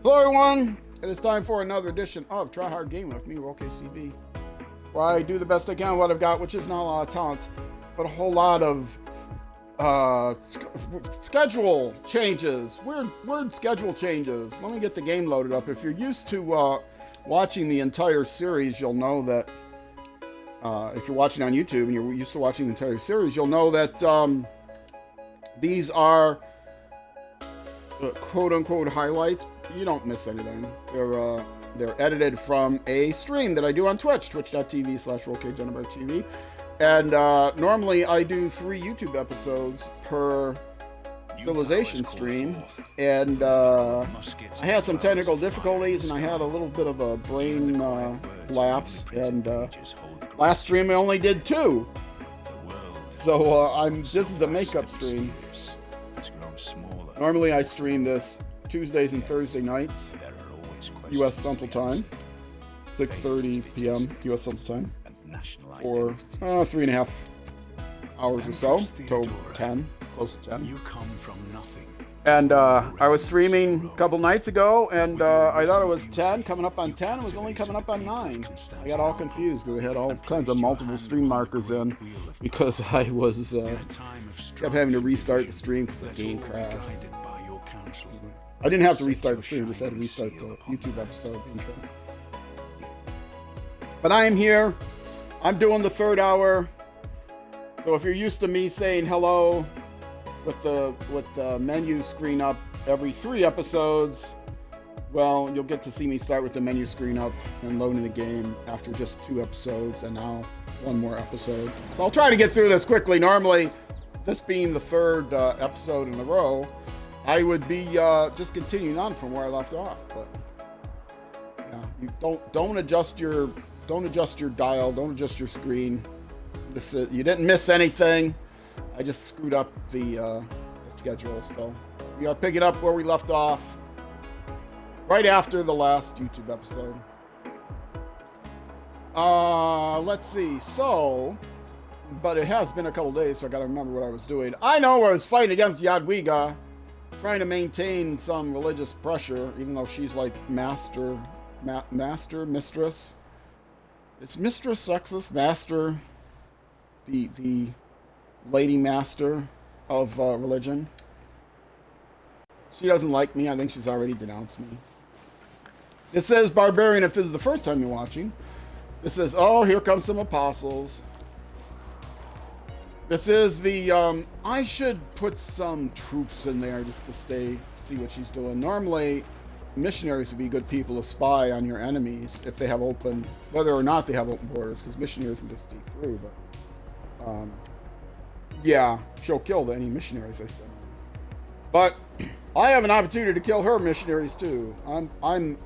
Hello everyone, it is time for another edition of Try Hard Gaming with me, RulesetTV, where I do the best I can with what I've got, which is not a lot of talent, but a whole lot of schedule changes, weird schedule changes. Let me get the game loaded up. If you're used to watching the entire series, you'll know that, if you're watching on YouTube and you're used to watching the entire series, you'll know that these are quote-unquote highlights. You don't miss anything. They're edited from a stream that I do on Twitch, twitch.tv/RulesetTV. And normally I do 3 YouTube episodes per Civilization stream. And I had some technical difficulties and I had a little bit of a brain lapse. And last stream I only did 2. So this is a makeup stream. Normally I stream this Tuesdays and Thursday nights, U.S. Central Time, 6:30 p.m. U.S. Central Time, for 3.5 hours or so, till 10, close to 10. And I was streaming a couple nights ago, and I thought it was 10, coming up on 10. It was only coming up on 9. I got all confused. They had all kinds of multiple stream markers in, because I was kept having to restart the stream because the game crashed. I didn't have to restart the stream, I just had to restart the YouTube episode intro. But I am here. I'm doing the 3rd hour. So if you're used to me saying hello with the menu screen up every 3 episodes, well, you'll get to see me start with the menu screen up and loading the game after just 2 episodes, and now 1 more episode. So I'll try to get through this quickly. Normally, this being the 3rd episode in a row, I would be just continuing on from where I left off, but yeah, you don't adjust your dial, don't adjust your screen. You didn't miss anything. I just screwed up the schedule, so we are picking up where we left off right after the last YouTube episode. Let's see. So, but it has been a couple days, so I got to remember what I was doing. I know I was fighting against Jadwiga, trying to maintain some religious pressure, even though she's like mistress. It's mistress sexist, master, the lady master of religion. She doesn't like me. I think she's already denounced me. It says Barbarian, if this is the first time you're watching. It says, oh, here comes some apostles. This is the, I should put some troops in there just to see what she's doing. Normally, missionaries would be good people to spy on your enemies if they have open, whether or not they have open borders, because missionaries can just sneak through, but, yeah, she'll kill any missionaries I send. But I have an opportunity to kill her missionaries too. I'm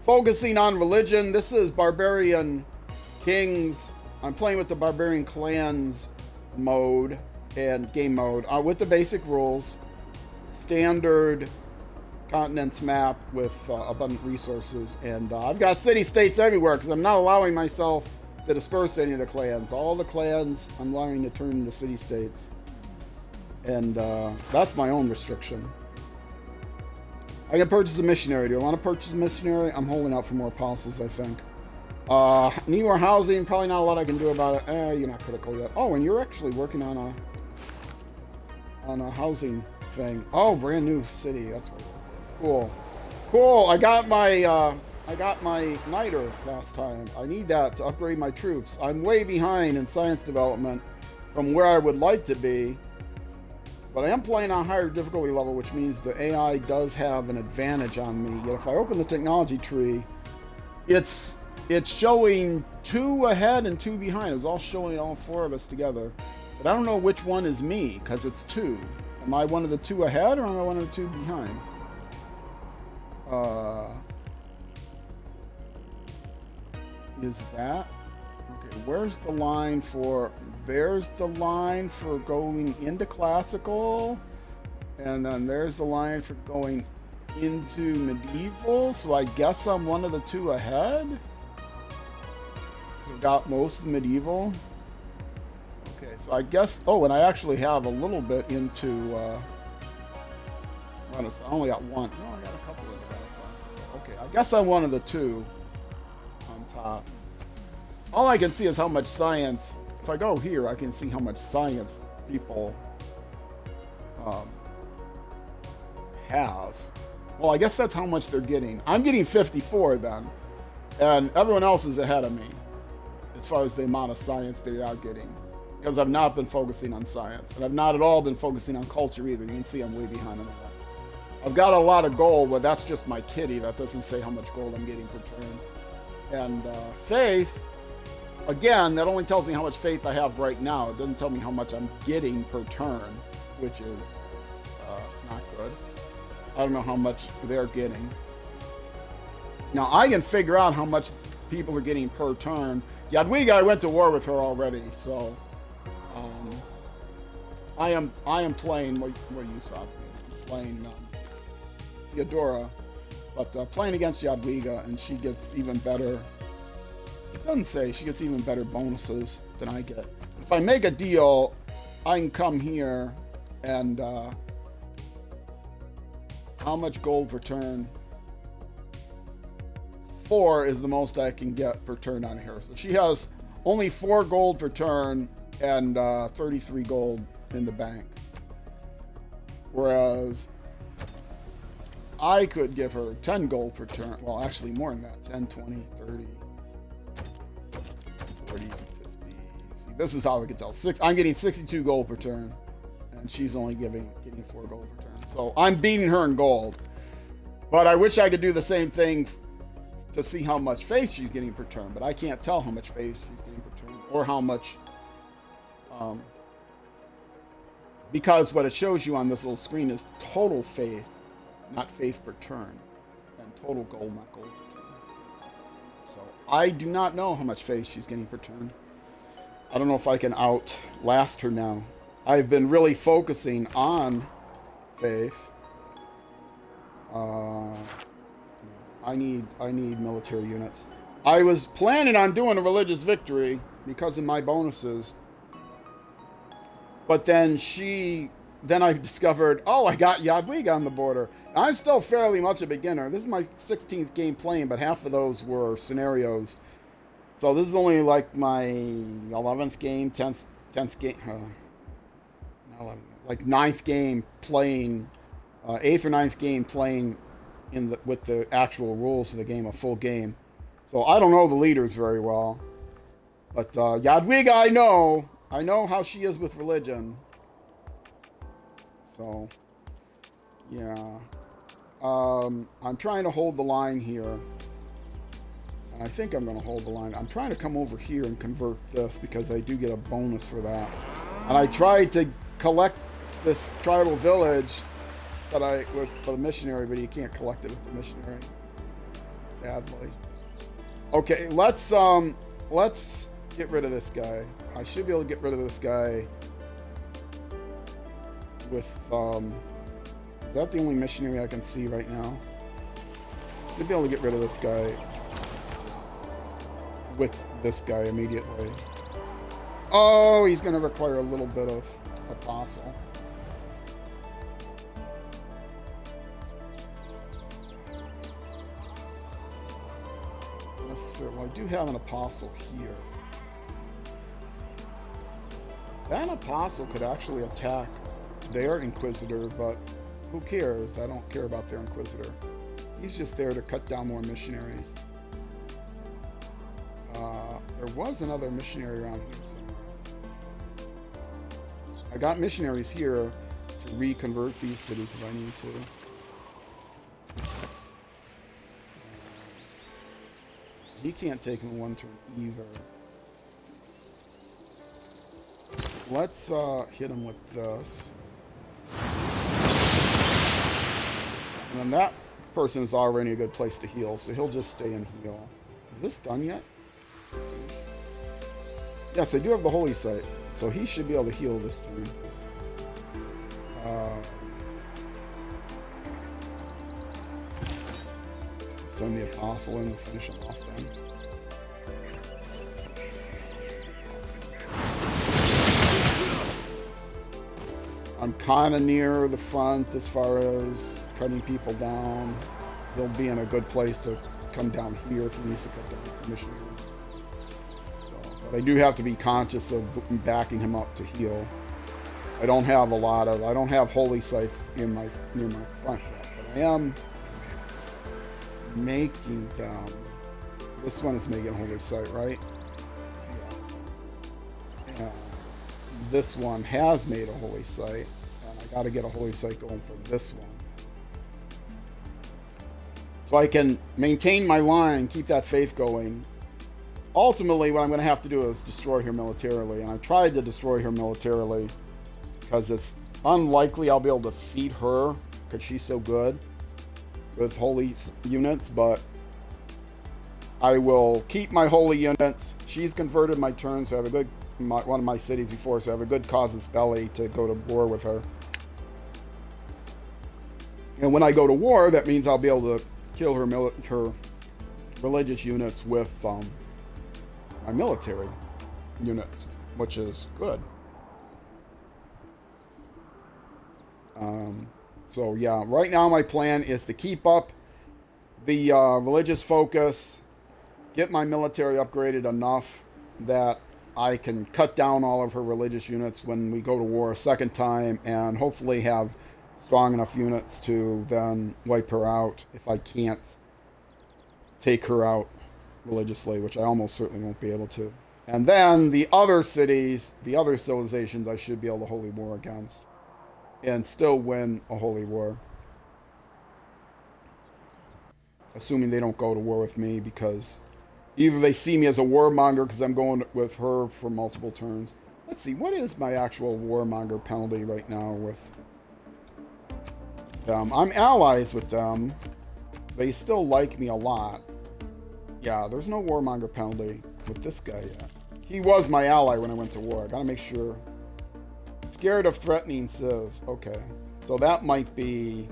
focusing on religion. This is Barbarian Kings. I'm playing with the Barbarian Clans mode and game mode with the basic rules, standard continents map with abundant resources, and I've got city-states everywhere because I'm not allowing myself to disperse any of the clans. All the clans I'm allowing to turn into city-states, and that's my own restriction. I can purchase a missionary. Do I want to purchase a missionary? I'm holding out for more apostles, I think. Need more housing, probably not a lot I can do about it. You're not critical yet. Oh, and you're actually working on a housing thing. Oh, brand new city. That's right. Cool. Cool. I got my niter last time. I need that to upgrade my troops. I'm way behind in science development from where I would like to be. But I am playing on higher difficulty level, which means the AI does have an advantage on me. Yet if I open the technology tree, it's showing 2 ahead and 2 behind. It's all showing all 4 of us together. But I don't know which one is me, because it's 2. Am I one of the 2 ahead, or am I one of the 2 behind? Is that... Okay, where's the line for... There's the line for going into classical. And then there's the line for going into medieval. So I guess I'm one of the 2 ahead? So got most of the medieval. Okay, so I guess... Oh, and I actually have a little bit into Renaissance. I only got one. No, I got a couple of the Renaissance. Okay, I guess I'm one of the two on top. All I can see is how much science. If I go here, I can see how much science people have. Well, I guess that's how much they're getting. I'm getting 54 then, and everyone else is ahead of me as far as the amount of science they are getting, because I've not been focusing on science, and I've not at all been focusing on culture either. You can see I'm way behind on that. I've got a lot of gold, but that's just my kitty. That doesn't say how much gold I'm getting per turn. And faith, again, that only tells me how much faith I have right now. It doesn't tell me how much I'm getting per turn, which is not good. I don't know how much they're getting. Now, I can figure out how much people are getting per turn. Jadwiga, I went to war with her already, so I am playing what you saw. I'm playing Theodora, but playing against Jadwiga, and she gets even better. It doesn't say she gets even better bonuses than I get. If I make a deal, I can come here and how much gold per turn? 4 is the most I can get per turn on here. So she has only 4 gold per turn and 33 gold in the bank. Whereas I could give her 10 gold per turn. Well, actually more than that. 10, 20, 30, 40, 50. See, this is how I can tell. I'm getting 62 gold per turn, and she's only getting 4 gold per turn. So I'm beating her in gold. But I wish I could do the same thing to see how much faith she's getting per turn, but I can't tell how much faith she's getting per turn, or how much, because what it shows you on this little screen is total faith, not faith per turn, and total gold, not gold per turn. So I do not know how much faith she's getting per turn. I don't know if I can outlast her now. I've been really focusing on faith. I need military units. I was planning on doing a religious victory because of my bonuses. But then I discovered, oh, I got Jadwiga on the border. I'm still fairly much a beginner. This is my 16th game playing, but half of those were scenarios. So this is only like my 11th game, 10th game, like 9th game playing, 8th or 9th game playing with the actual rules of the game, a full game. So I don't know the leaders very well. But Jadwiga, I know how she is with religion. So, yeah. I'm trying to hold the line here. And I think I'm going to hold the line. I'm trying to come over here and convert this because I do get a bonus for that. And I tried to collect this tribal village with the missionary, but you can't collect it with the missionary, sadly. Okay, let's get rid of this guy. I should be able to get rid of this guy with is that the only missionary I can see right now? Should be able to get rid of this guy just with this guy immediately. Oh, he's going to require a little bit of apostle. Well, I do have an apostle here. That apostle could actually attack their inquisitor, but who cares? I don't care about their inquisitor. He's just there to cut down more missionaries. There was another missionary around here somewhere. I got missionaries here to reconvert these cities if I need to. He can't take him in one turn either. Let's hit him with this. And then that person is already in a good place to heal, so he'll just stay and heal. Is this done yet? Yes, I do have the holy site, so he should be able to heal this turn. Send the apostle in to finish him off then. I'm kind of near the front as far as cutting people down. He'll be in a good place to come down here if he needs to cut down some missionaries. So, but I do have to be conscious of backing him up to heal. I don't have holy sites near my front yet, but I am making them. This one is making a holy site, right? Yes. And this one has made a holy site, and I got to get a holy site going for this one. So I can maintain my line, keep that faith going. Ultimately, what I'm going to have to do is destroy her militarily, and I tried to destroy her militarily because it's unlikely I'll be able to defeat her because she's so good with holy units, but I will keep my holy units. She's converted my turn, so I have a good one of my cities before, so I have a good casus belli to go to war with her. And when I go to war, that means I'll be able to kill her religious units with my military units, which is good. So yeah, right now my plan is to keep up the religious focus, get my military upgraded enough that I can cut down all of her religious units when we go to war a second time, and hopefully have strong enough units to then wipe her out if I can't take her out religiously, which I almost certainly won't be able to. And then the other cities, the other civilizations, I should be able to holy war against and still win a holy war. Assuming they don't go to war with me, because either they see me as a warmonger because I'm going with her for multiple turns. Let's see, what is my actual warmonger penalty right now with them? I'm allies with them. They still like me a lot. Yeah, there's no warmonger penalty with this guy yet. He was my ally when I went to war. I gotta make sure. Scared of threatening civs. Okay. So that might be...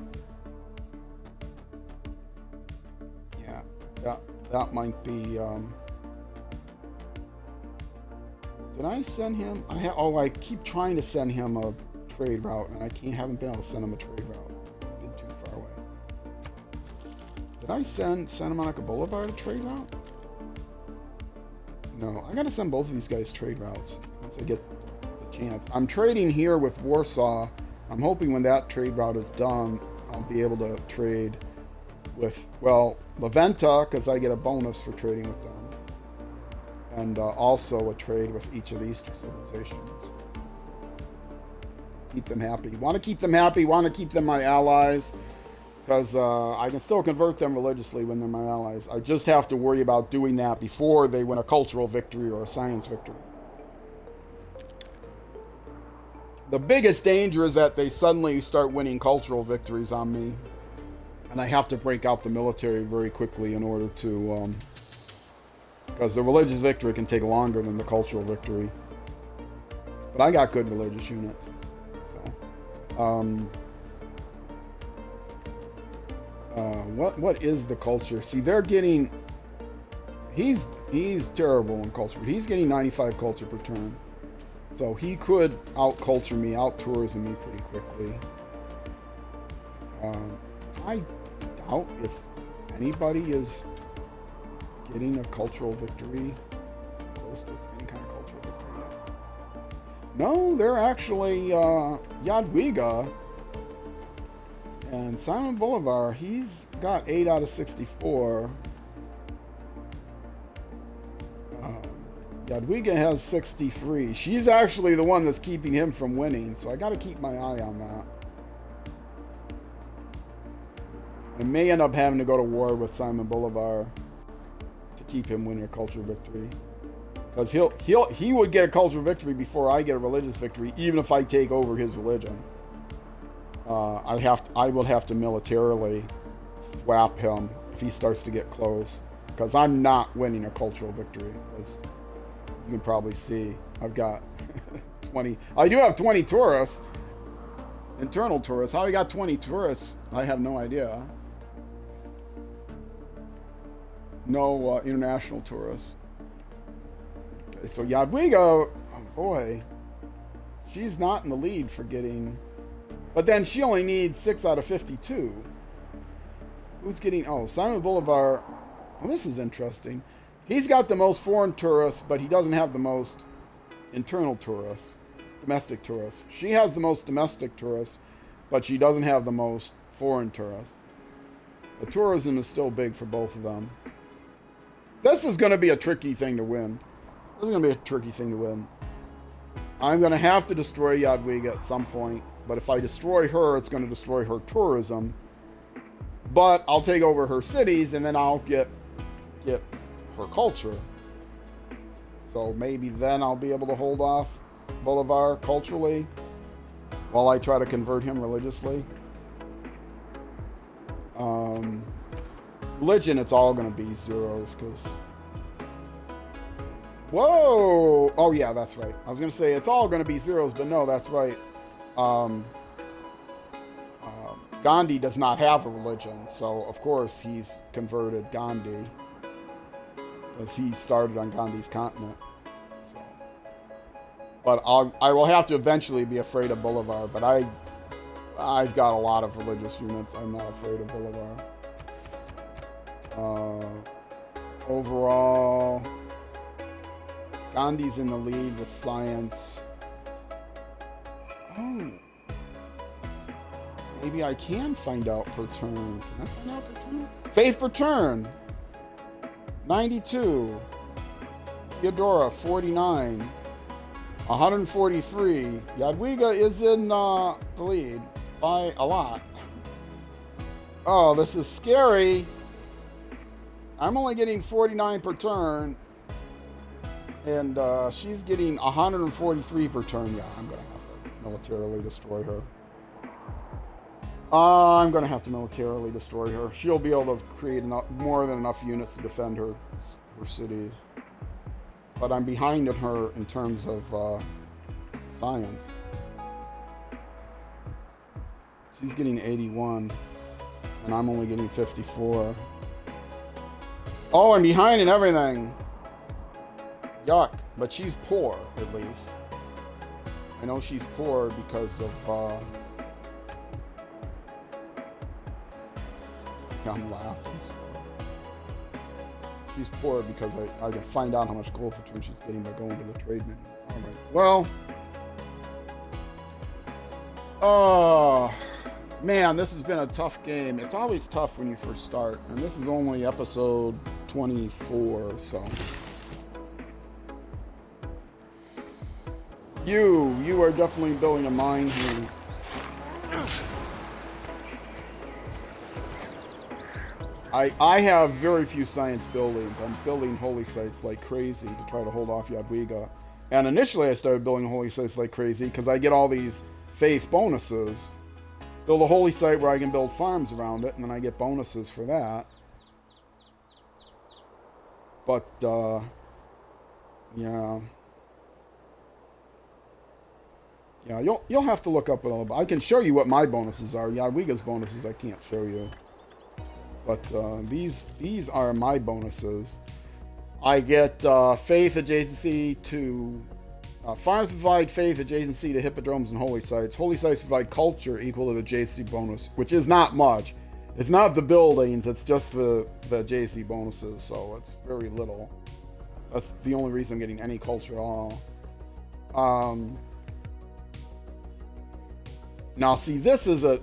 Yeah, that might be... Did I send him? I keep trying to send him a trade route, and haven't been able to send him a trade route. It's been too far away. Did I send Santa Monica Boulevard a trade route? No, I gotta send both of these guys trade routes once I get the chance. I'm trading here with Warsaw. I'm hoping when that trade route is done, I'll be able to trade with, well, Laventa, because I get a bonus for trading with them. And also a trade with each of these two civilizations. Keep them happy. Want to keep them happy, want to keep them my allies, because I can still convert them religiously when they're my allies. I just have to worry about doing that before they win a cultural victory or a science victory. The biggest danger is that they suddenly start winning cultural victories on me, and I have to break out the military very quickly in order to... because the religious victory can take longer than the cultural victory. But I got good religious units. So, what is the culture? See, they're getting... He's terrible in culture. He's getting 95 culture per turn. So he could out-culture me, out-tourism me pretty quickly. I doubt if anybody is getting a cultural victory, close to any kind of cultural victory yet. No, they're actually Jadwiga and Simon Bolivar. He's got 8 out of 64. Jadwiga has 63. She's actually the one that's keeping him from winning, so I got to keep my eye on that. I may end up having to go to war with Simon Bolivar to keep him winning a cultural victory, because he would get a cultural victory before I get a religious victory, even if I take over his religion. I will have to militarily thwap him if he starts to get close, because I'm not winning a cultural victory. As you can probably see, I've got 20. I do have 20 tourists, internal tourists. How I got 20 tourists, I have no idea. No international tourists. Okay, so Jadwiga, oh boy, she's not in the lead for getting But then she only needs 6 out of 52. Who's getting... Oh, Simon Bolivar. Well, this is interesting. He's got the most foreign tourists, but he doesn't have the most internal tourists. Domestic tourists. She has the most domestic tourists, but she doesn't have the most foreign tourists. The tourism is still big for both of them. This is going to be a tricky thing to win. This is going to be a tricky thing to win. I'm going to have to destroy Jadwiga at some point, but if I destroy her, it's going to destroy her tourism. But I'll take over her cities, and then I'll get her culture. So maybe then I'll be able to hold off Bolivar culturally while I try to convert him religiously. Religion, it's all going to be zeros, because... Whoa! Oh, yeah, that's right. I was going to say, it's all going to be zeros, but no, that's right. Gandhi does not have a religion, so, of course, he's converted Gandhi, because he started on Gandhi's continent. So. But I will have to eventually be afraid of Bolivar, but I've got a lot of religious units. I'm not afraid of Bolivar. Overall, Gandhi's in the lead with science. Oh. Maybe I can find out per turn. Can I find out per turn? Faith per turn. 92. Theodora, 49. 143. Jadwiga is in the lead by a lot. Oh, this is scary. I'm only getting 49 per turn. And she's getting 143 per turn. Yeah, I'm going to have to militarily destroy her. I'm going to have to militarily destroy her. She'll be able to create more than enough units to defend her cities. But I'm behind her in terms of science. She's getting 81. And I'm only getting 54. Oh, I'm behind in everything. Yuck. But she's poor, at least. I know she's poor because of... I'm laughing. She's poor because I can find out how much gold per turn she's getting by going to the trade menu. Alright. Well... Oh... Man, this has been a tough game. It's always tough when you first start. And this is only episode 24, so... You are definitely building a mine here. I have very few science buildings. I'm building holy sites like crazy to try to hold off Jadwiga. And initially I started building holy sites like crazy because I get all these faith bonuses. Build a holy site where I can build farms around it, and then I get bonuses for that. But, yeah. Yeah, you'll have to look up a little bit. I can show you what my bonuses are. Jadwiga's bonuses I can't show you. But these are my bonuses. I get faith adjacency to... farms provide faith adjacency to hippodromes and holy sites. Holy sites provide culture equal to the adjacency bonus, which is not much. It's not the buildings, it's just the adjacency bonuses, so it's very little. That's the only reason I'm getting any culture at all. Now, see, this is a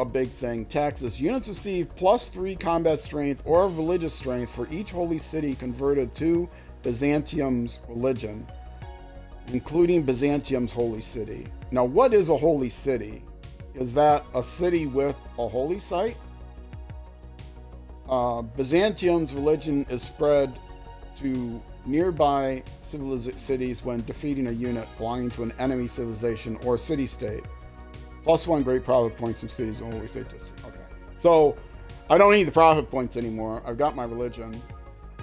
big thing. Taxes. Units receive +3 combat strength or religious strength for each holy city converted to Byzantium's religion, including Byzantium's holy city. Now, what is a holy city? Is that a city with a holy site? Byzantium's religion is spread to nearby cities when defeating a unit belonging to an enemy civilization or city-state. +1 great profit points in cities with holy state district. Okay. So, I don't need the profit points anymore. I've got my religion.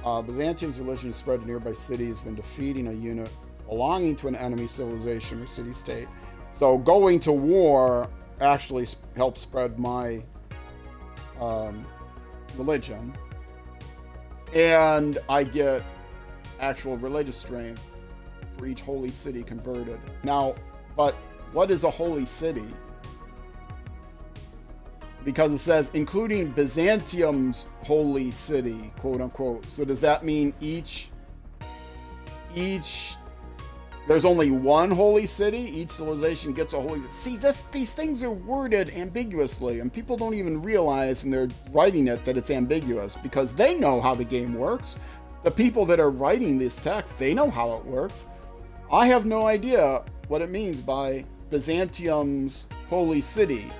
Byzantium's religion is spread to nearby cities when defeating a unit belonging to an enemy civilization or city-state. So going to war actually helps spread my religion. And I get actual religious strength for each holy city converted. Now, but what is a holy city? because it says including Byzantium's holy city, quote unquote. So does that mean each there's only one holy city? Each civilization gets a holy city. See, these things are worded ambiguously, and people don't even realize when they're writing it that it's ambiguous, because they know how the game works. The people that are writing this text, they know how it works. I have no idea what it means by Byzantium's holy city.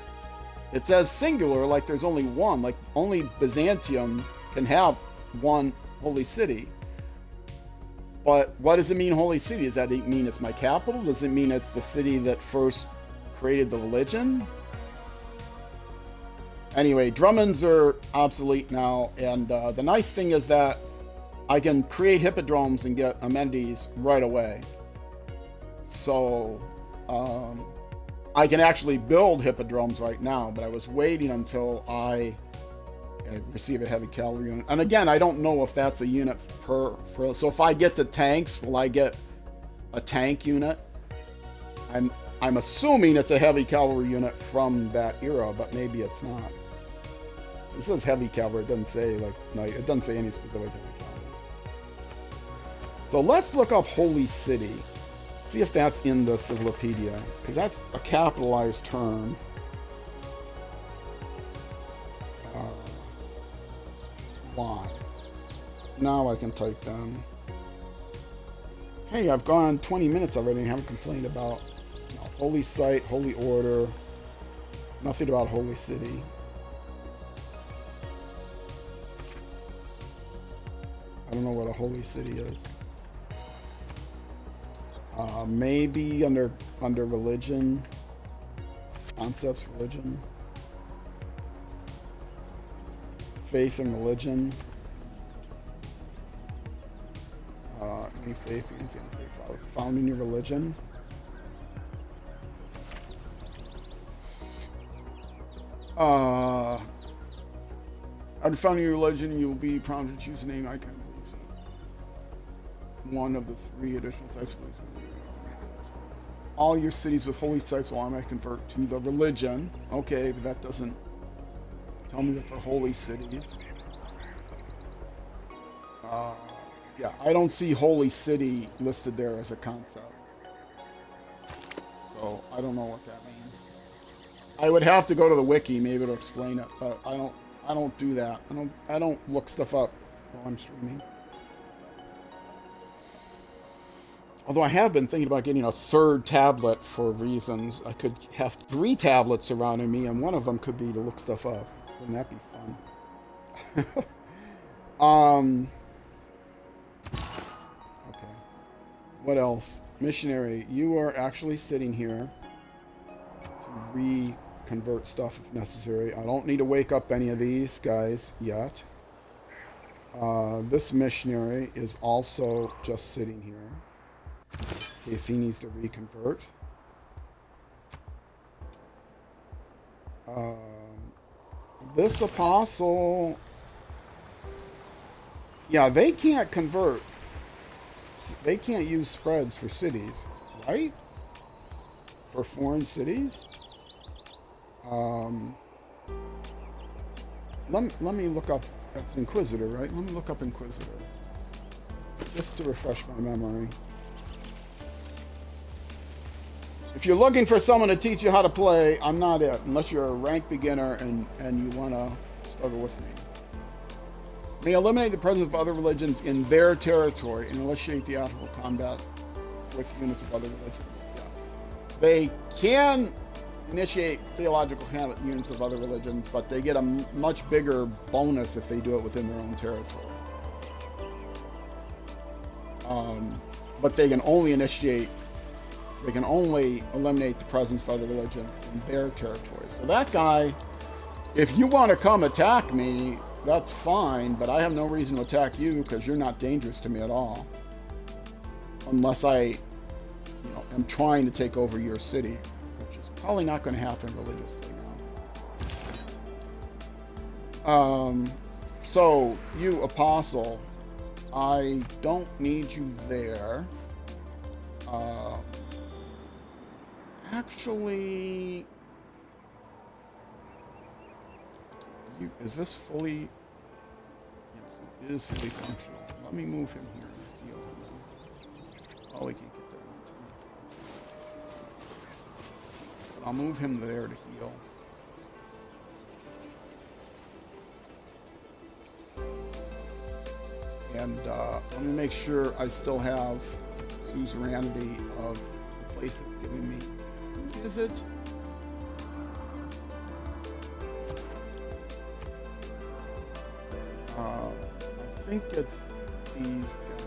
It says singular, like there's only one, like only Byzantium can have one holy city. But what does it mean, holy city? Does that mean it's my capital? Does it mean it's the city that first created the religion? Anyway, Drummonds are obsolete now, and the nice thing is that I can create hippodromes and get amenities right away. So I can actually build hippodromes right now, but I was waiting until I receive a heavy cavalry unit. And again, I don't know if that's a unit per. So if I get the tanks, will I get a tank unit? I'm assuming it's a heavy cavalry unit from that era, but maybe it's not. This says heavy cavalry. It doesn't say like knight. It doesn't say any specific heavy cavalry. So let's look up Holy City. See if that's in the Civilopedia, because that's a capitalized term. Why? Now I can type them. Hey, I've gone 20 minutes already and haven't complained about Holy Site, Holy Order, nothing about Holy City. I don't know what a Holy City is. Maybe under religion, concepts, religion, faith and religion. Any faith, found in your religion. I'd found in your religion, you will be prompted to choose a name icon. One of the 3 additional sites. All your cities with holy sites will automatically convert to the religion. Okay, but that doesn't tell me that they're holy cities. Yeah, I don't see holy city listed there as a concept. So I don't know what that means. I would have to go to the wiki maybe to explain it, but I don't do that. I don't look stuff up while I'm streaming. Although I have been thinking about getting a 3rd tablet for reasons. I could have 3 tablets surrounding me, and one of them could be to look stuff up. Wouldn't that be fun? Okay. What else? Missionary, you are actually sitting here to reconvert stuff if necessary. I don't need to wake up any of these guys yet. This missionary is also just sitting here in case he needs to reconvert. This apostle, yeah, they can't convert. They can't use spreads for cities, right? For foreign cities. Let me look up. That's Inquisitor, right? Let me look up Inquisitor just to refresh my memory. If you're looking for someone to teach you how to play, I'm not it, unless you're a rank beginner and you want to struggle with me. May eliminate the presence of other religions in their territory and initiate theatrical combat with units of other religions. Yes. They can initiate theological combat with units of other religions, but they get a much bigger bonus if they do it within their own territory. But they can only eliminate the presence of other religions in their territory. So that guy, if you want to come attack me, that's fine, but I have no reason to attack you because you're not dangerous to me at all. Unless I am trying to take over your city, which is probably not going to happen religiously now. So, you apostle, I don't need you there. Actually, Is this fully... Yes, it is fully functional. Let me move him here and heal him then. Oh, we can't get that on time. But I'll move him there to heal. And let me make sure I still have suzerainty of the place that's giving me. Is it? I think it's these guys.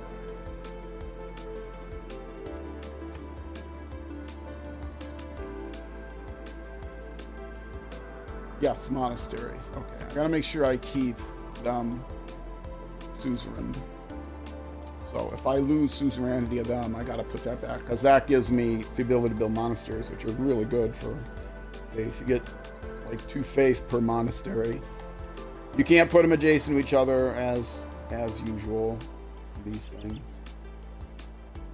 Yes, monasteries. Okay, I gotta make sure I keep them suzerain. So if I lose suzerainty of them, I gotta put that back, because that gives me the ability to build monasteries, which are really good for faith. You get like 2 faith per monastery. You can't put them adjacent to each other as usual. These things.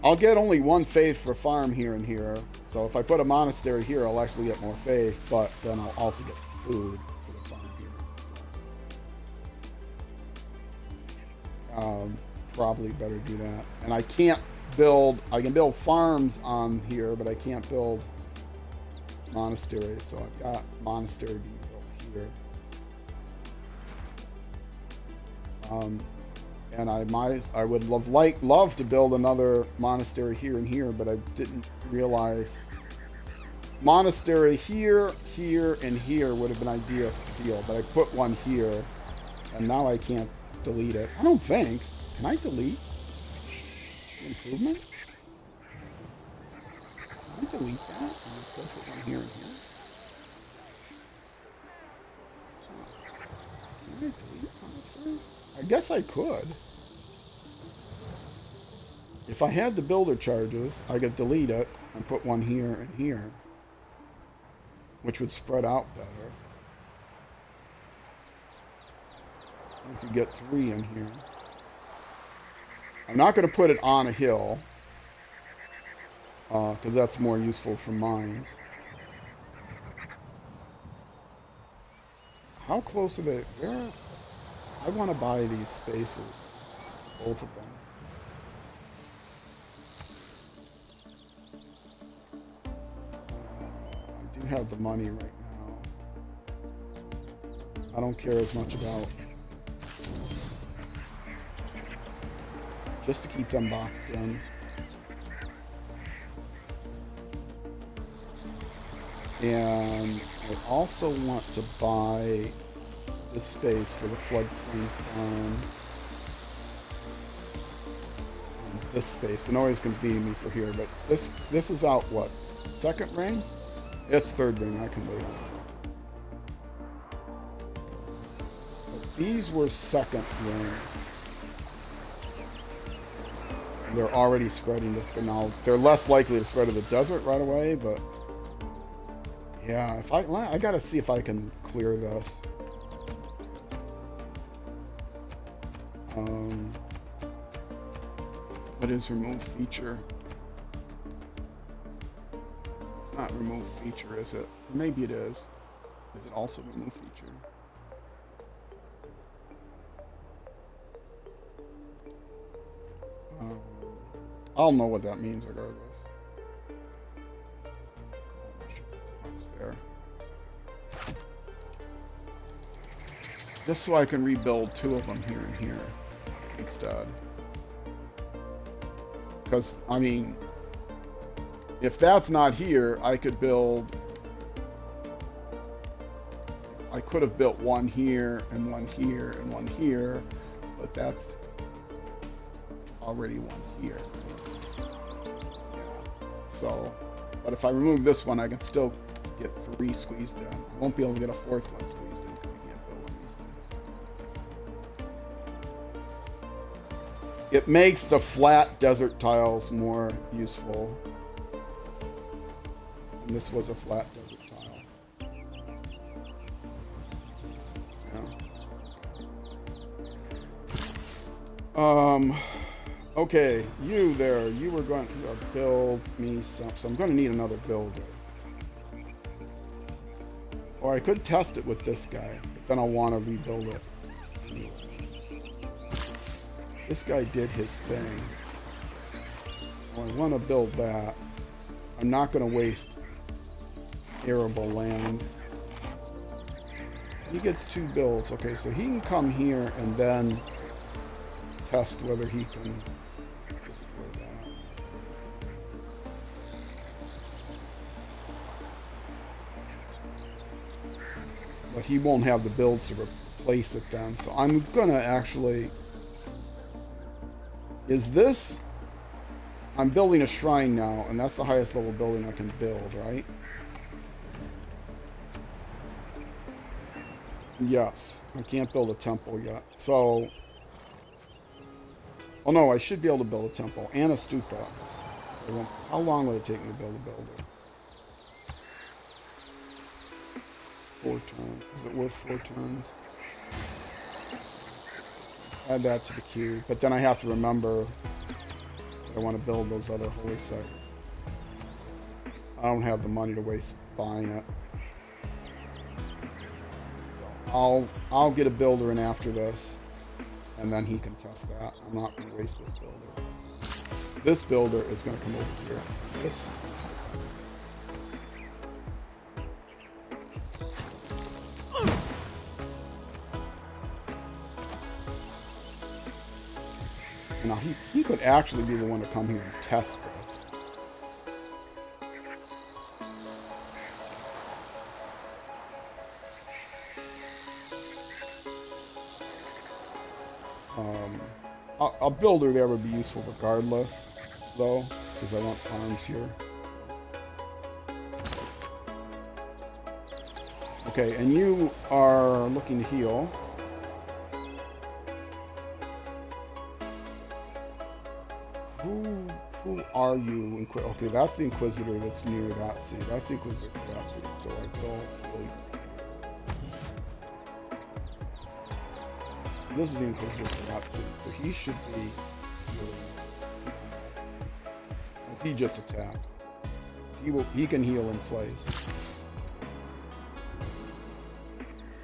I'll get only 1 faith for farm here and here. So if I put a monastery here, I'll actually get more faith, but then I'll also get food for the farm here. So. Probably better do that. And I can't build, I can build farms on here, but I can't build monasteries. So I've got monastery being built here. And I would love to build another monastery here and here, but I didn't realize monastery here, here, and here would have been ideal. But I put one here, and now I can't delete it. I don't think. Can I delete the improvement? Can I delete that? And still put one here and here. Can I delete monasteries? I guess I could. If I had the builder charges, I could delete it and put one here and here, which would spread out better. I could get 3 in here. I'm not going to put it on a hill, because that's more useful for mines. How close are they? I want to buy these spaces, both of them. I do have the money right now. I don't care as much about... just to keep them boxed in. And I also want to buy this space for the floodplain farm. And this space, but nobody's going to beat me for here. But this is out, what, 2nd ring? It's 3rd ring, I can wait on it. But these were 2nd ring. They're already spreading to now. They're less likely to spread to the desert right away, but yeah, if I gotta see if I can clear this. What is remove feature? It's not remove feature, is it? Maybe it is. Is it also remove feature? I'll know what that means regardless. There. Just so I can rebuild 2 of them here and here instead. Because, I mean, if that's not here, I could build... I could have built 1 here, and 1 here, and 1 here, but that's already 1 here. So, but if I remove this one, I can still get 3 squeezed in. I won't be able to get a 4th one squeezed in because we can't build on these things. It makes the flat desert tiles more useful. And this was a flat desert tile. Yeah. Okay, you there, you were going to build me some, so I'm going to need another builder. Or I could test it with this guy. then I'll want to rebuild it. This guy did his thing. Well, I want to build that. I'm not going to waste arable land. He gets 2 builds. Okay, so he can come here and then test whether he can destroy that. But he won't have the builds to replace it then. So I'm going to actually... Is this... I'm building a shrine now, and that's the highest level building I can build, right? Yes, I can't build a temple yet. So, oh no, I should be able to build a temple and a stupa. So how long would it take me to build a building? 4 turns. Is it worth 4 turns? Add that to the queue, but then I have to remember that I want to build those other holy sites. I don't have the money to waste buying it. I'll get a builder in after this, and then he can test that. I'm not going to waste this builder. This builder is going to come over here. This. Now he could actually be the one to come here and test this. A builder there would be useful regardless, though, because I want farms here. So. Okay, and you are looking to heal. Who are you? Okay, that's the Inquisitor that's near that city. That's the Inquisitor for that city, so I will heal you. This is the Inquisitor for that city, so he should be healing. He just attacked. He can heal in place.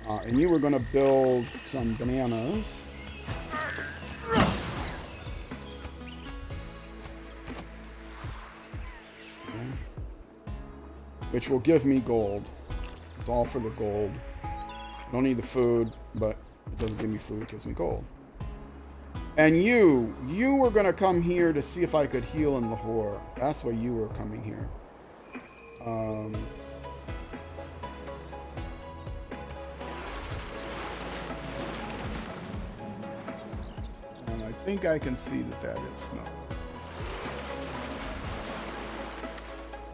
And you were going to build some bananas. Okay. Which will give me gold. It's all for the gold. I don't need the food, but it doesn't give me food, it gives me gold. And you were going to come here to see if I could heal in Lahore. That's why you were coming here. And I think I can see that is snow.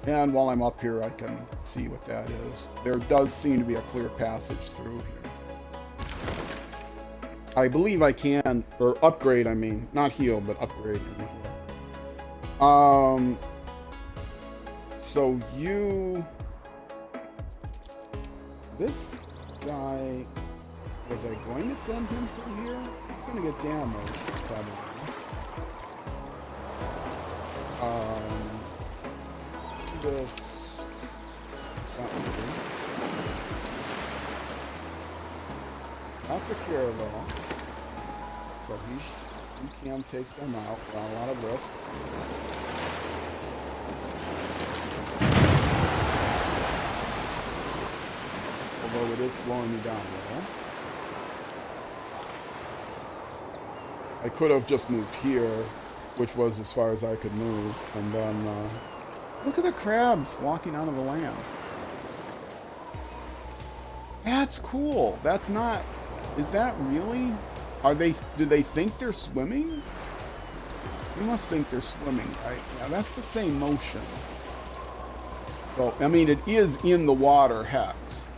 And while I'm up here, I can see what that is. There does seem to be a clear passage through here. I believe I can, or upgrade, I mean. Not heal, but upgrade. So you... This guy... Was I going to send him through here? He's going to get damaged, probably. This... That's a caravel. So he can take them out without a lot of risk. Although it is slowing me down a little. I could have just moved here, which was as far as I could move, and then look at the crabs walking out of the land. That's cool. That's not... Is that really... Do they think they're swimming? They must think they're swimming, right? Yeah, that's the same motion. So, I mean, it is in the water hex.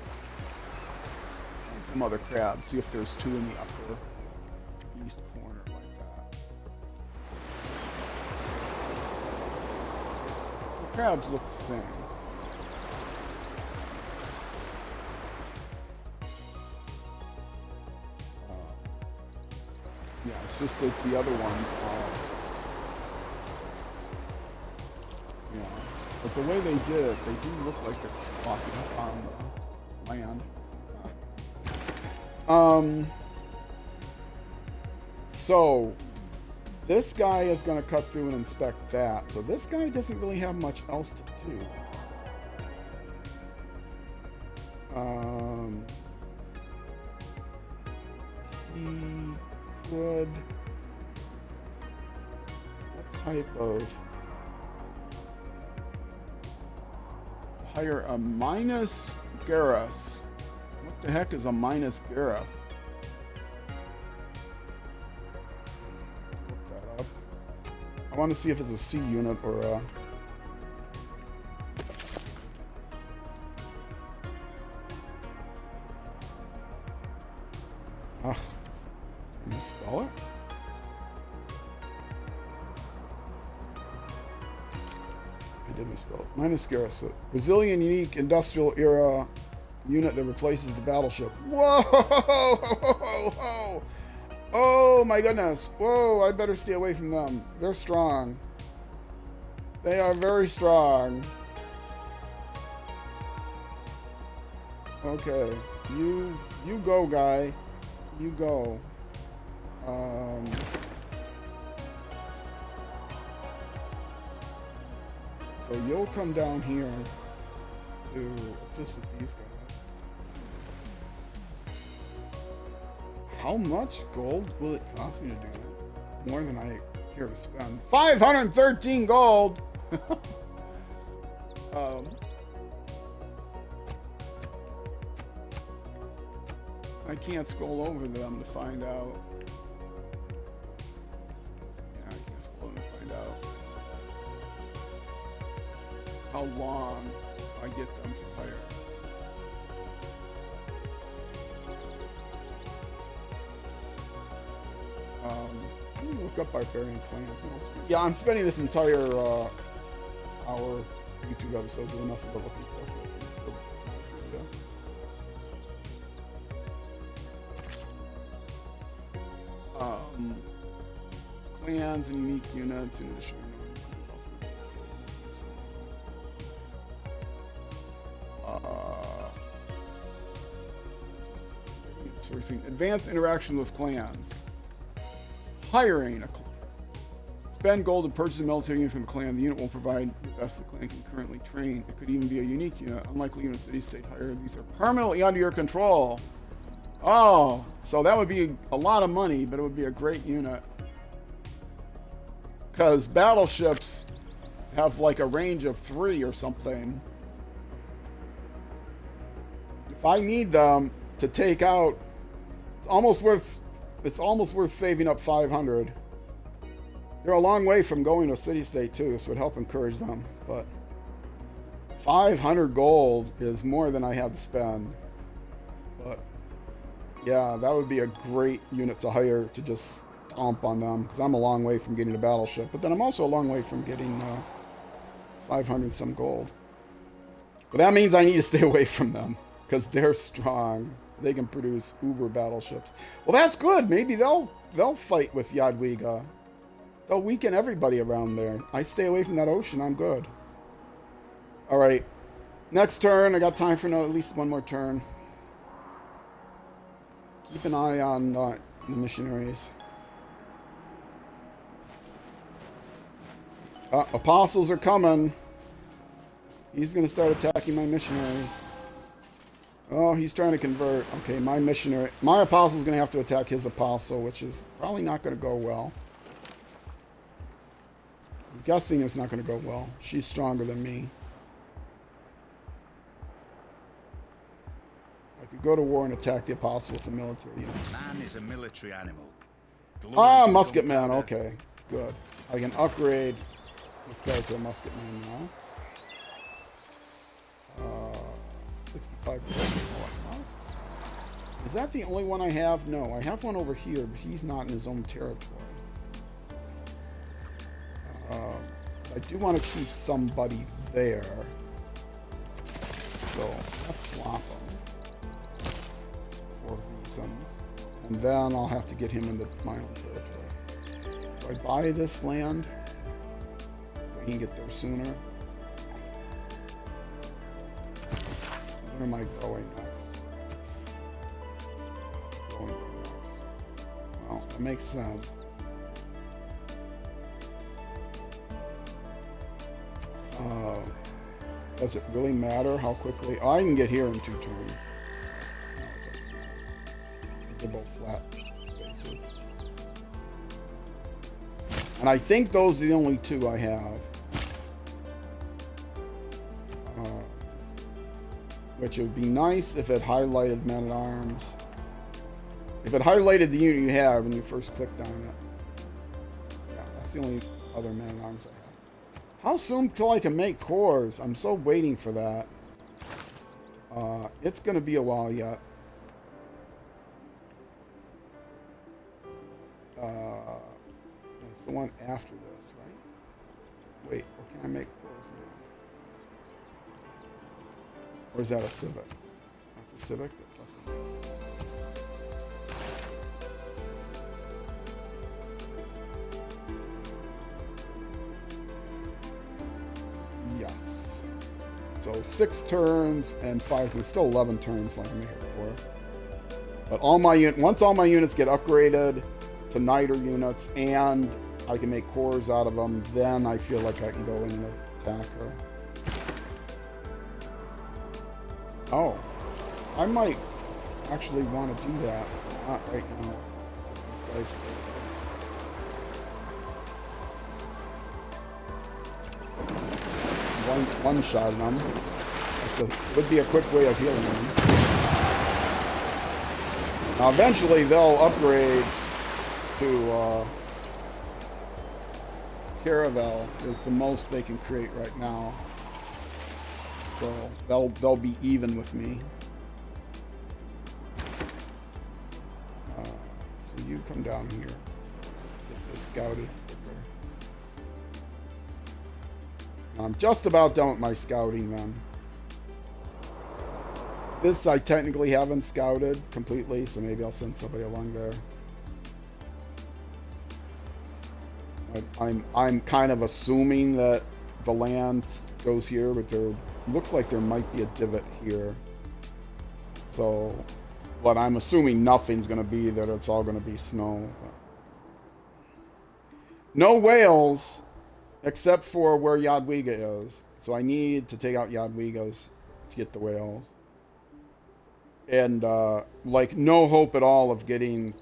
Some other crabs. See if there's 2 in the upper east corner like that. The crabs look the same. Yeah, it's just that the other ones are... Yeah. But the way they did it, they do look like they're walking up on the land. So this guy is going to cut through and inspect that. So this guy doesn't really have much else to do. He could... What type of... Hire a minus Garrus. What the heck is a minus Garrus? Look that up. I want to see if it's a C unit or a... Ugh. Can you spell it? I did misspell it. Minus Garrus. Brazilian unique industrial era unit that replaces the battleship. Whoa! Oh my goodness. Whoa, I better stay away from them. They're strong. They are very strong. Okay. You go, guy. You go. So you'll come down here to assist with these guys. How much gold will it cost me to do that? More than I care to spend. 513 gold! I can't scroll over them to find out. Yeah, I can't scroll over to find out how long I get them for hire. Let me look up Barbarian Clans. Yeah, I'm spending this entire hour YouTube episode doing nothing but looking stuff up. Clans and unique units in addition. Sourcing advanced interaction with clans. Hiring a clan. Spend gold to purchase a military unit from the clan. The unit will provide the best the clan can currently train. It could even be a unique unit. Unlikely unit city-state hire. These are permanently under your control. Oh, so that would be a lot of money, but it would be a great unit. Because battleships have like a range of 3 or something. If I need them to take out, it's almost worth saving up 500. They're a long way from going to a city-state too, so it would help encourage them. But 500 gold is more than I have to spend. But yeah, that would be a great unit to hire to just stomp on them, because I'm a long way from getting a battleship, but then I'm also a long way from getting 500 some gold. But that means I need to stay away from them, because they're strong. They can produce uber battleships. Well, that's good. Maybe they'll fight with Jadwiga. They'll weaken everybody around there. I stay away from that ocean, I'm good. Alright. Next turn. I got time for at least one more turn. Keep an eye on the missionaries. Apostles are coming. He's going to start attacking my missionary. Oh, he's trying to convert. Okay, my apostle is going to have to attack his apostle, which is probably not going to go well. I'm guessing it's not going to go well. She's stronger than me. I could go to war and attack the apostle with the military unit. Man is a military animal. Musket man. Okay, good. I can upgrade this guy to a musket man now. 65 gold. Is that the only one I have? No, I have one over here, but he's not in his own territory. I do want to keep somebody there. So let's swap them for reasons. And then I'll have to get him into my own territory. Do I buy this land so he can get there sooner? Where am I going next? That makes sense. Does it really matter how quickly? Oh, I can get here in 2 turns. No, it doesn't matter. These are both flat spaces. And I think those are the only 2 I have. Which would be nice if it highlighted men-at-arms. If it highlighted the unit you have when you first clicked on it. Yeah, that's the only other men-at-arms I have. How soon till I can make cores? I'm so waiting for that. It's going to be a while yet. It's the one after this, right? Wait, what can I make cores now? Or is that a civic? That's a civic? That must be. Yes. So 6 turns and 5. There's still 11 turns left to make a core. But once all my units get upgraded to niter units and I can make cores out of them, then I feel like I can go in and attack her. Oh, I might actually want to do that. Not right now. Because this guy's still one shot at him. Would be a quick way of healing him. Now eventually they'll upgrade to Caravel is the most they can create right now. So they'll be even with me. So you come down here. Get this scouted. I'm just about done with my scouting then. This I technically haven't scouted completely, so maybe I'll send somebody along there. I'm kind of assuming that the land goes here, but there looks like there might be a divot here. So, but I'm assuming nothing's going to be there. It's all going to be snow. No whales, except for where Jadwiga is. So I need to take out Jadwiga's to get the whales. And, like, no hope at all of getting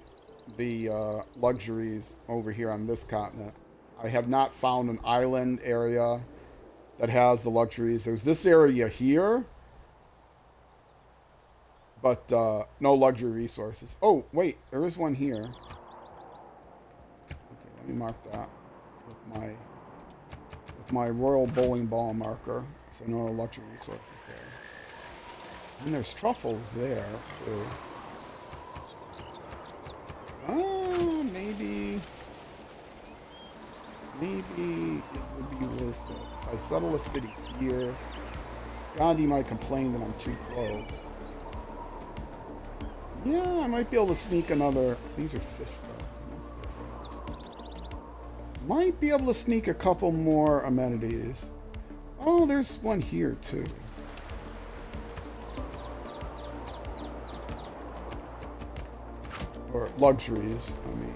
the luxuries over here on this continent. I have not found an island area that has the luxuries. There's this area here, but no luxury resources. Oh, wait, there is one here. Okay, let me mark that with my royal bowling ball marker, so no luxury resources there. And there's truffles there too. Maybe it would be worth it. If I settle a city here, Gandhi might complain that I'm too close. Yeah, I might be able to sneak another. These are fish though. Might be able to sneak a couple more amenities. Oh, there's one here too. Or luxuries, I mean.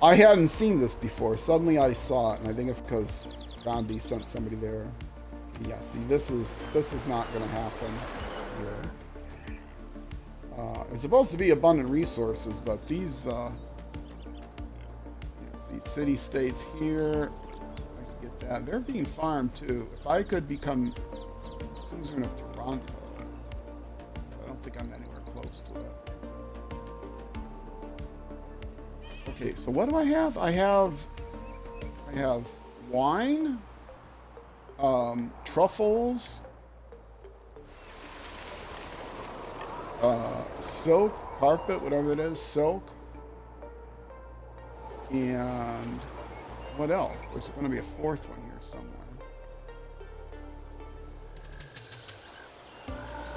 I hadn't seen this before. Suddenly I saw it, and I think it's because Gandhi sent somebody there. Yeah, see, this is not going to happen here. It's supposed to be abundant resources, but these, see, city-states here, I can get that. They're being farmed, too. If I could become suzerain of Toronto, I don't think I'm anywhere close to it. Okay, so what do I have? I have wine, truffles, silk, carpet, whatever it is, silk, and what else? There's going to be a fourth one here somewhere.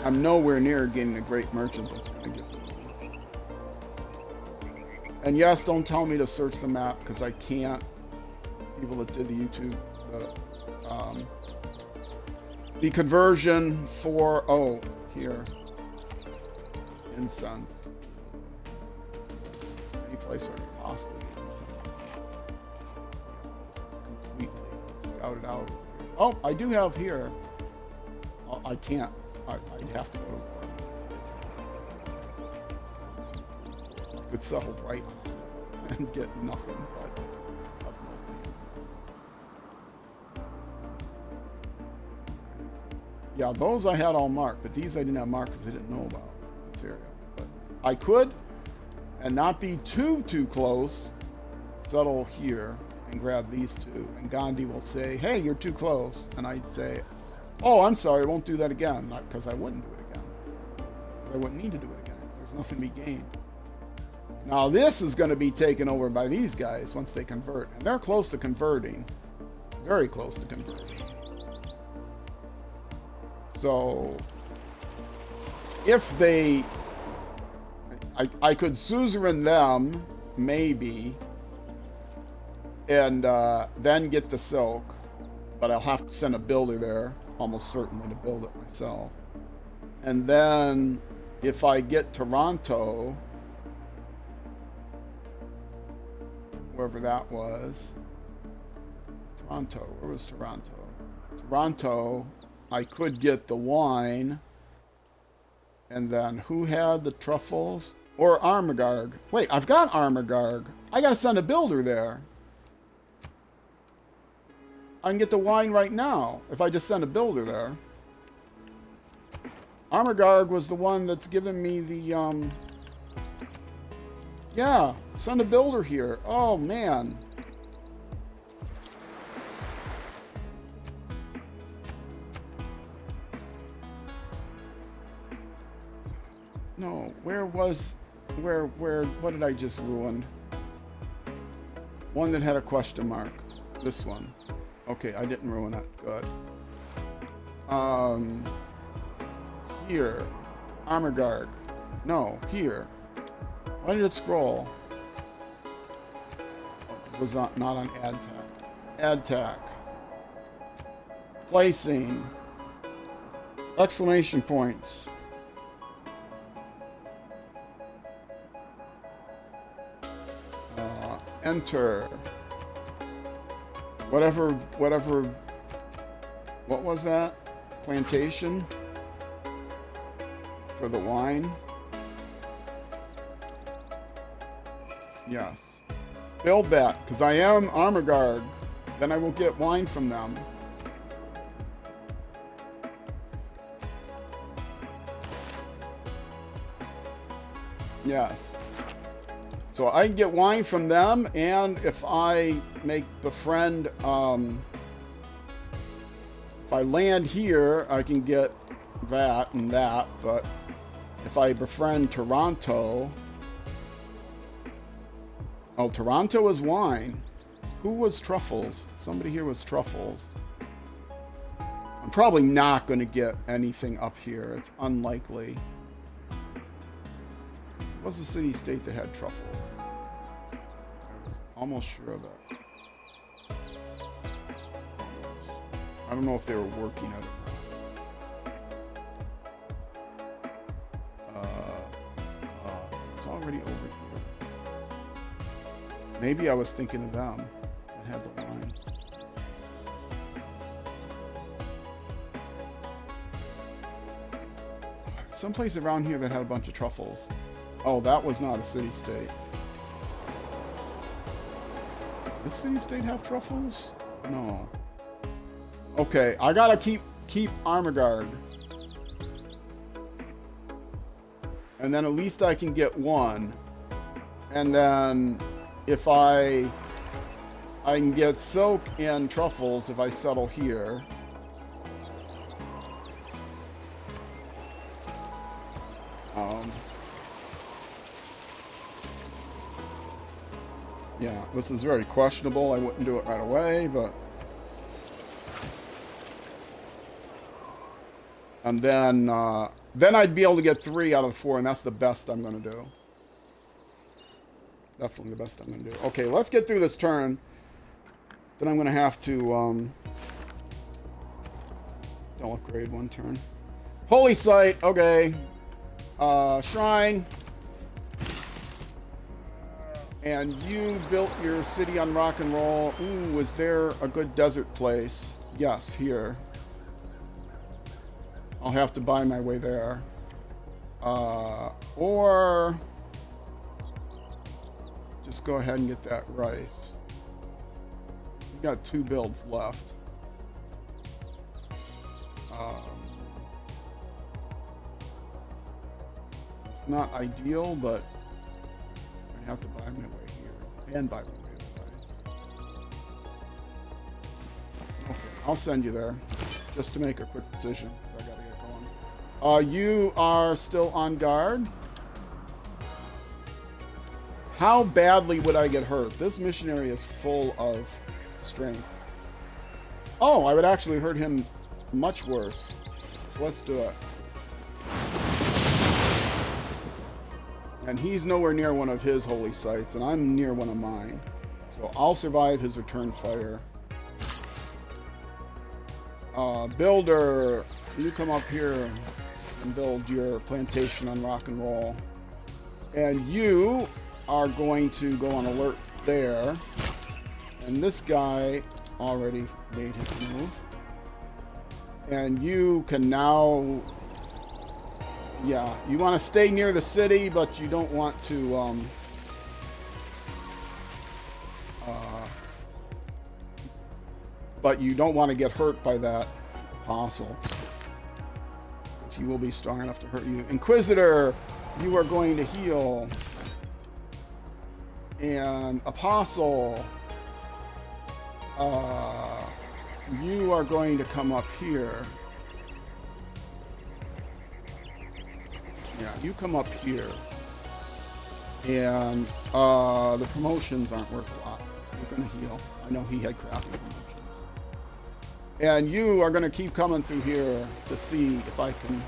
I'm nowhere near getting a great merchant that's going to give me. And yes, don't tell me to search the map, because I can't. People that did the YouTube, the conversion for, oh, here, incense. place where I can possibly get in some. This is completely scouted out. Oh, I do have here. Oh, I can't. I'd have to go to war. I could settle right on it and get nothing but have no. Yeah, those I had all marked, but these I didn't have marked because I didn't know about this area. But I could, and not be too close, settle here and grab these two. And Gandhi will say, hey, you're too close. And I'd say, oh, I'm sorry, I won't do that again. Not because I wouldn't do it again. Because I wouldn't need to do it again. There's nothing to be gained. Now this is going to be taken over by these guys once they convert. And they're close to converting. Very close to converting. So, if they... I could suzerain them, maybe, and then get the silk. But I'll have to send a builder there, almost certainly, to build it myself. And then, if I get Toronto... wherever that was. Toronto. Where was Toronto? Toronto, I could get the wine. And then who had the truffles? Or Armagarg. Wait, I've got Armagarg. I gotta send a builder there. I can get the wine right now if I just send a builder there. Armagarg was the one that's given me the, yeah, send a builder here. Oh, man. No, what did I just ruin? One that had a question mark. This one. Okay, I didn't ruin it. Good. Here. Armagarg. No, here. Why did it scroll? Oh, it was not on ad tag. Ad tag. Placing. Exclamation points. Enter. Whatever, what was that? Plantation? For the wine? Yes. Build that, because I am Armagarg. Then I will get wine from them. Yes. So I can get wine from them, and if I befriend, if I land here, I can get that and that, but if I befriend Toronto... Oh, Toronto is wine. Who was truffles? Somebody here was truffles. I'm probably not going to get anything up here. It's unlikely. What's the city-state that had truffles? I was almost sure of that. I don't know if they were working at it. It's already over here. Maybe I was thinking of them and had the line. Someplace around here that had a bunch of truffles. Oh, that was not a city-state. Does city-state have truffles? No. Okay, I gotta keep Armagarg. And then at least I can get one. And then if I can get silk and truffles if I settle here. Yeah, this is very questionable. I wouldn't do it right away, but... And then I'd be able to get 3 out of 4, and that's the best I'm going to do. Definitely the best I'm going to do. Okay, let's get through this turn. Then I'm going to have to... I'll upgrade one turn. Holy Site, okay. Shrine. And you built your city on rock and roll. Ooh, is there a good desert place? Yes, here. I'll have to buy my way there. Or just go ahead and get that rice. You got 2 builds left. It's not ideal, but I have to buy my way here and buy my way to rice. Okay, I'll send you there just to make a quick decision because I gotta get going. You are still on guard. How badly would I get hurt? This missionary is full of strength. Oh, I would actually hurt him much worse. So let's do it. And he's nowhere near one of his holy sites, and I'm near one of mine. So I'll survive his return fire. Builder, you come up here and build your plantation on rock and roll. And you are going to go on alert there. And this guy already made his move. And you can now... Yeah, you want to stay near the city, but you don't want to... but you don't want to get hurt by that apostle. Because he will be strong enough to hurt you. Inquisitor, you are going to heal. And Apostle, you are going to come up here. Yeah, you come up here. And the promotions aren't worth a lot. So you're going to heal. I know he had crappy promotions. And you are going to keep coming through here to see if I can...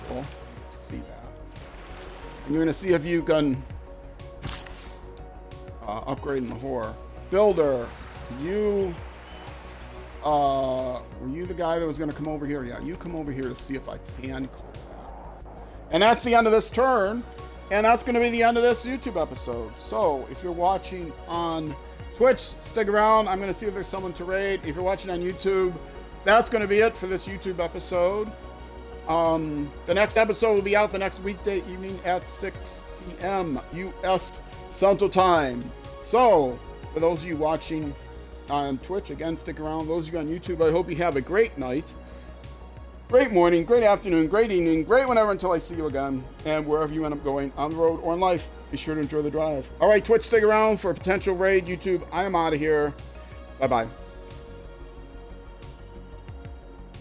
Cool. See that. And you're going to see if you can upgrade in the whore. Builder, you... were you the guy that was going to come over here? Yeah, you come over here to see if I can clear that. And that's the end of this turn. And that's going to be the end of this YouTube episode. So, if you're watching on Twitch, stick around. I'm going to see if there's someone to raid. If you're watching on YouTube, that's going to be it for this YouTube episode. The next episode will be out the next weekday evening at 6 p.m. U.S. Central Time. So, for those of you watching on Twitch, again, stick around. Those of you on YouTube, I hope you have a great night, great morning, great afternoon, great evening, great whenever until I see you again. And wherever you end up going, on the road or in life, be sure to enjoy the drive. All right, Twitch, stick around for a potential raid. YouTube, I am out of here. Bye-bye.